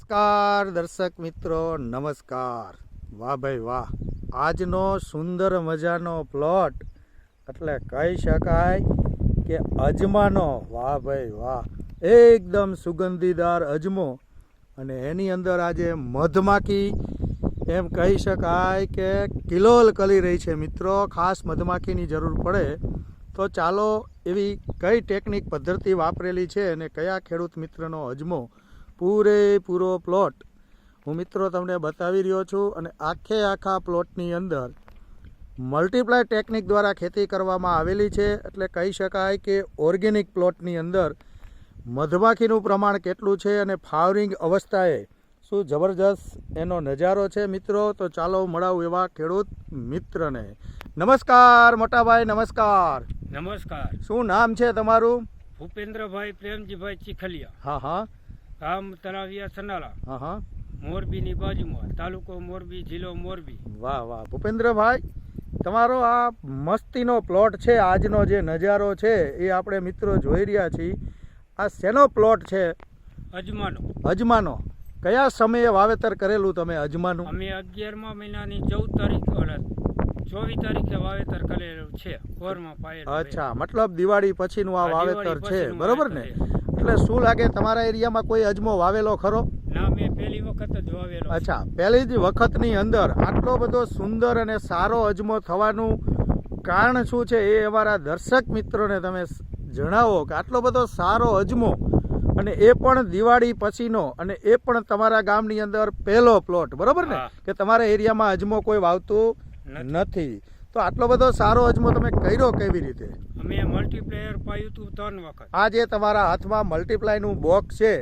નમસ્કાર દર્શક મિત્રો, નમસ્કાર. વાહ ભાઈ વાહ, આજનો સુંદર મજાનો પ્લોટ એટલે કહી શકાય કે અજમાનો. વાહ ભાઈ વાહ, એકદમ સુગંધીદાર અજમો અને એની અંદર આજે મધમાખી એમ કહી શકાય કે કિલોલ કરી રહી છે. મિત્રો, ખાસ મધમાખીની જરૂર પડે તો ચાલો એવી કઈ ટેકનિક પદ્ધતિ વાપરેલી છે અને કયા ખેડૂત મિત્રનો અજમો પૂરેપૂરો પ્લોટ હું મિત્રો તમને બતાવી રહ્યો છું. અને આખા પ્લોટની અંદર મલ્ટીપ્લાય ટેકનિક દ્વારા ખેતી કરવામાં આવેલી છે. એટલે કહી શકાય કે ઓર્ગેનિક પ્લોટની અંદર મધમાખીનું પ્રમાણ કેટલું છે અને ફ્લાવરિંગ અવસ્થાએ શું જબરજસ્ત એનો નજારો છે. મિત્રો, તો ચાલો મળાવું એવા ખેડૂત મિત્રને. નમસ્કાર મોટાભાઈ, નમસ્કાર. નમસ્કાર. શું નામ છે તમારું? ભૂપેન્દ્રભાઈ પ્રેમજીભાઈ ચીખલિયા. હા હા. ગામ તળાવિયા સનાળા. હા હા. મોરબીની બાજુમાં, તાલુકો મોરબી, જિલ્લો મોરબી. વાહ વાહ ભૂપેન્દ્રભાઈ, તમારો આ મસ્તીનો પ્લોટ છે. આજનો જે નજારો છે એ આપણે મિત્રો જોઈ રહ્યા છીએ. આ શેનો પ્લોટ છે? અજમાનો. અજમાનો. કયા સમયે વાવેતર કરેલું તમે અજમાનું? અમે 11મા મહિનાની 14 તારીખ 24 તારીખે વાવેતર કરેલું છે. કોરમાં પાયેલું. અચ્છા, મતલબ દિવાળી પછીનું આ વાવેતર છે, બરોબર ને? એટલે શું લાગે તમારા એરિયામાં કોઈ અજમો વાવેલો ખરો? ના, મેં પહેલી વખત જ વાવેલો. અચ્છા, પહેલી જ વખતની અંદર આટલો બધો સુંદર અને સારો અજમો થવાનું કારણ શું છે એ અમારા દર્શક મિત્રોને તમે જણાવો કે આટલો બધો સારો અજમો અને એ પણ દિવાળી પછીનો અને એ પણ તમારા ગામની અંદર પહેલો પ્લોટ, બરોબર ને? કે તમારા એરિયામાં અજમો કોઈ વાવતું નથી. તો આટલો બધો સારો અજમો તમે કર્યો કેવી રીતે? અમે મલ્ટીપ્લાયર પાયું હતું 3 વખત. આ જે તમારા હાથમાં મલ્ટીપ્લાયનું બોક્સ છે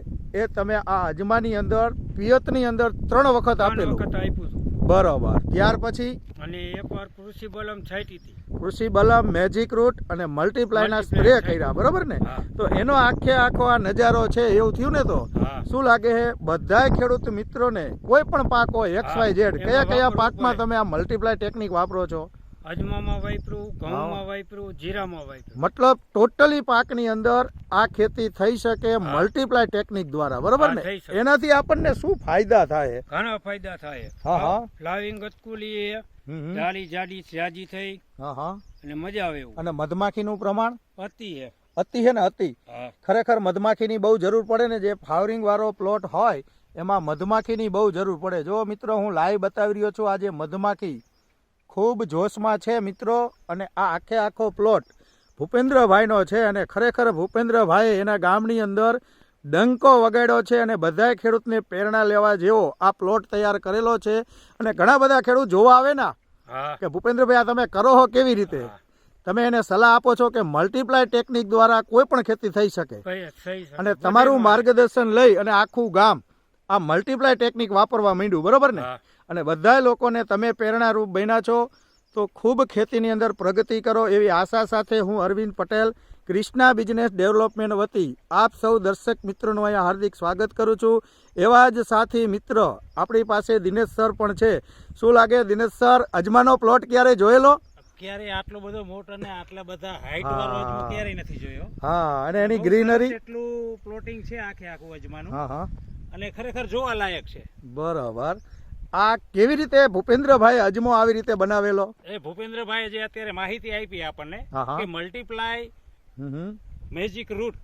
એ તમે આ અજમાની અંદર પિયતની અંદર 3 વખત આપેલું. આપ્યું હતું. બરોબર. ત્યાર પછી અને એકવાર કૃષિ બલમ છાંટી હતી. કૃષિ બલમ, મેજિક રૂટ અને મલ્ટીપ્લાયના સ્પ્રે કર્યા, બરોબર ને? તો એનો આખો આ નજારો છે એવું થયું ને? તો શું લાગે છે બધા ખેડૂત મિત્રોને કોઈ પણ પાક હોય XYZ, કયા પાકમાં તમે આ મલ્ટીપ્લાય ટેકનિક વાપરો છો? અજમામાં વાપરું, ઘઉંમાં વાપરું, જીરામાં વાપરું. મતલબ ટોટલી પાકની અંદર આ ખેતી થઈ શકે મલ્ટીપ્લાય ટેકનિક દ્વારા, બરોબર ને? એનાથી આપણને શું ફાયદા થાય? ઘણા ફાયદા થાય. હા હા. ફ્લાવરિંગ ગતકુલી જાડી જાડી થઈ. હા હા. અને મજા આવે એવું. અને મધમાખીનું પ્રમાણ અતિ છે. અતિ છે ને? અતિ. ખરેખર મધમાખીની બહુ જરૂર પડે ને. જે ફ્લાવરિંગ વાળો પ્લોટ હોય એમાં મધમાખીની બહુ જરૂર પડે. જો મિત્રો, હું લાઈવ બતાવી રહ્યો છું. આજે મધમાખી ખૂબ જોશમાં છે મિત્રો. અને આ આખો પ્લોટ ભૂપેન્દ્રભાઈનો છે. અને ખરેખર ભૂપેન્દ્રભાઈએ એના ગામની અંદર ડંકો વગાડ્યો છે અને બધાય ખેડૂતને પ્રેરણા લેવા જેવો આ પ્લોટ તૈયાર કરેલો છે. અને ઘણા બધા ખેડૂત જોવા આવે ને કે ભૂપેન્દ્રભાઈ આ તમે કરો હો કેવી રીતે, તમે એને સલાહ આપો છો કે મલ્ટીપ્લાય ટેકનિક દ્વારા કોઈ પણ ખેતી થઈ શકે. અને તમારું માર્ગદર્શન લઈ અને આખું ગામ આ મલ્ટીપ્લાય ટેકનિક વાપરવા માંડ્યું, બરોબર ને? અને બધા લોકોને તમે પ્રેરણારૂપ બન્યા છો. તો ખૂબ ખેતીની અંદર પ્રગતિ કરો એવી આશા સાથે હું અરવિંદ પટેલ, ક્રિષ્ના બિઝનેસ ડેવલપમેન્ટ વતી આપ સૌ દર્શક મિત્રોનું અહીંયા હાર્દિક સ્વાગત કરું છું. એવા જ સાથી મિત્ર આપણી પાસે દિનેશ સર પણ છે. શું લાગે દિનેશ સર, અજમાનો પ્લોટ ક્યારે જોયેલો? ક્યારે આટલો બધો મોટો ને આટલા બધા હાઈટ વાળો અજમો ક્યારે નથી જોયો. હા. અને એની ગ્રીનરી એટલું પ્લોટિંગ છે આખું અજમાનું. હા હા. અને ખરેખર જોવા લાયક છે. બરાબર. આ કેવી રીતે ભૂપેન્દ્રભાઈ અજમો આવી રીતે બનાવેલો? એ ભૂપેન્દ્રભાઈ જે અત્યારે માહિતી આપી આપણને કે મલ્ટીપ્લાય, મેજિક રૂટ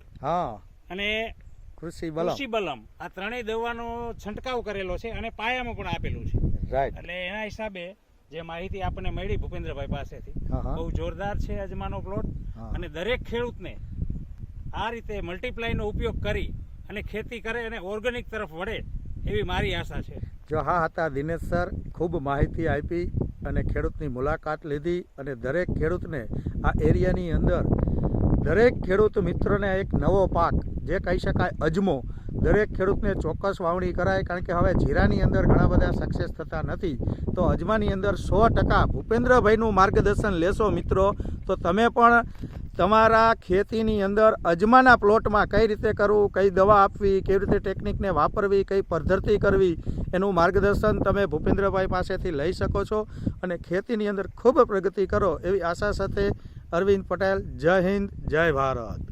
અને કૃષિ બલમ આ ત્રણેય દવાનો છંટકાવ કરેલો છે અને પાયામાં પણ આપેલું છે. રાઈટ. એટલે એના હિસાબે જે માહિતી આપણને મળી ભૂપેન્દ્રભાઈ પાસેથી, બહુ જોરદાર છે અજમાનો પ્લોટ. અને દરેક ખેડૂતને આ રીતે મલ્ટીપ્લાયનો ઉપયોગ કરી અને ખેતી કરે અને ઓર્ગેનિક તરફ વળે એવી મારી આશા છે. જો હા હતા દિનેશ સર, ખૂબ માહિતી આપી અને ખેડૂતની મુલાકાત લીધી. અને દરેક ખેડૂતને આ એરિયાની અંદર દરેક ખેડૂત મિત્રોને એક નવો પાક જે કહી શકાય અજમો, દરેક ખેડૂતને ચોક્કસ વાવણી કરાય. કારણ કે હવે જીરાની અંદર ઘણા બધા સક્સેસ થતા નથી. તો અજમાની અંદર 100% ભૂપેન્દ્રભાઈનું માર્ગદર્શન લેશો મિત્રો તો તમે પણ તમારા ખેતીની અંદર અજમાના પ્લોટમાં કઈ રીતે કરવું, કઈ દવા આપવી, કેવી રીતે ટેકનિકને વાપરવી, કઈ પદ્ધતિ કરવી, એનું માર્ગદર્શન તમે ભૂપેન્દ્રભાઈ પાસેથી લઈ શકો છો. અને ખેતીની અંદર ખૂબ પ્રગતિ કરો એવી આશા સાથે અરવિંદ પટેલ. જય હિન્દ, જય ભારત.